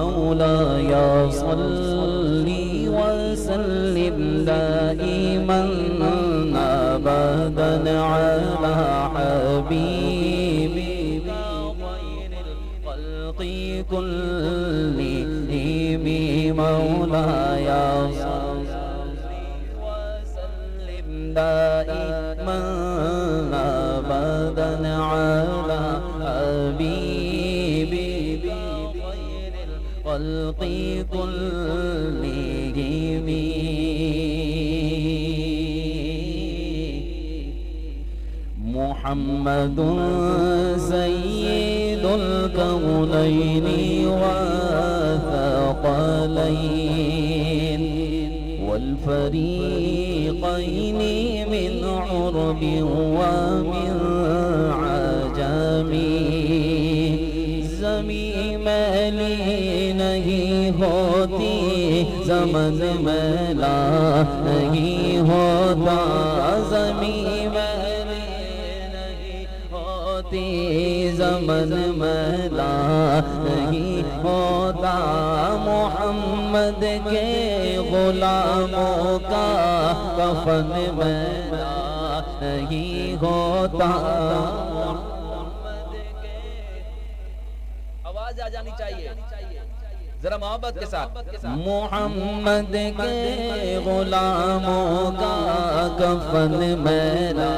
مولاي صل وسلم دائما أبدا على حبيبك خير الخلق كلهم مولاي صل وسلم دائما أبدا على حبيبك خير الخلق كلهم محمد سيد الكونين والثقلين والفريقين من عرب ومن عجم زمین میلی نہیں ہوتی زمن میلا نہیں ہوتا زمین زمن میلا نہیں ہوتا محمد کے غلاموں کا کفن میلا نہیں ہوتا آواز آ جانی چاہیے ذرا محبت کے ساتھ محمد کے غلاموں کا کفن میلا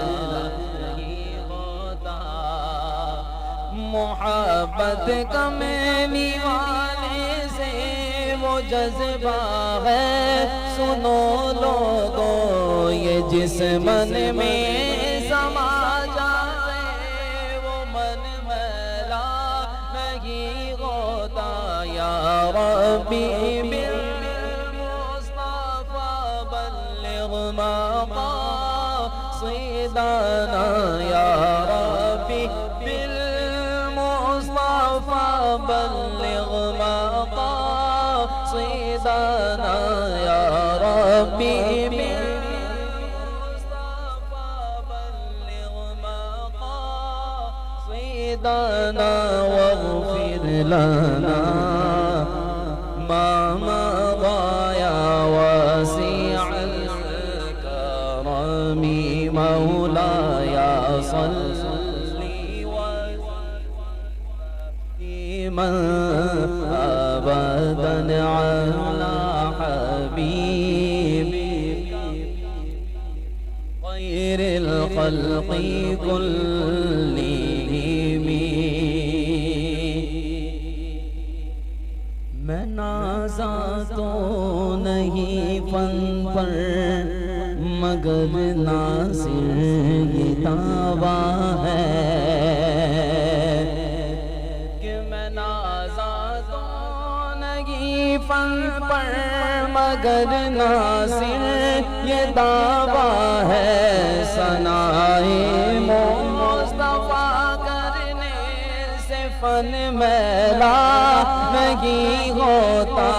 محبت کا مینی والے سے وہ جذبہ ہے سنو لوگوں یہ جس من میں سما جائے وہ من میلا نہیں ہوتا یا ربی بالمصطفیٰ بلغ مقاصدنا یا ربی بلغ مقاصدنا يا ربي بالمصطفى بلغ مقاصدنا واغفر لنا ما مضى يا واسع الكرم مولاي صل أبدا على حبيبك خير الخلق كلهم میں نازا تو نہیں فن پر مگر ناصر یہ دعویٰ ہے فن پر مگر ناصر یہ دعویٰ ہے ثنائے مصطفیٰ کرنے سے فن میلا نہیں ہوتا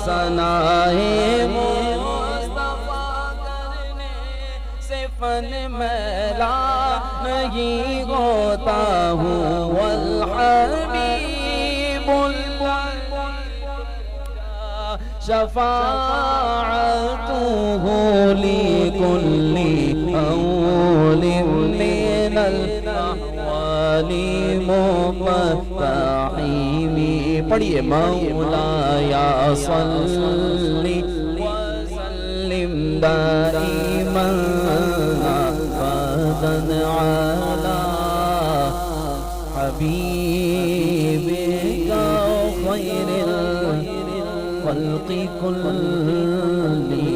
ثنائے مصطفیٰ کرنے سے فن میلا نہیں ہوتا هو الحبیب شفاعته لكل أول من الأحوال مفتحم پڑھئے مولاي صل وسلم دائما أبدا على حبيبك خير الخلق كلهم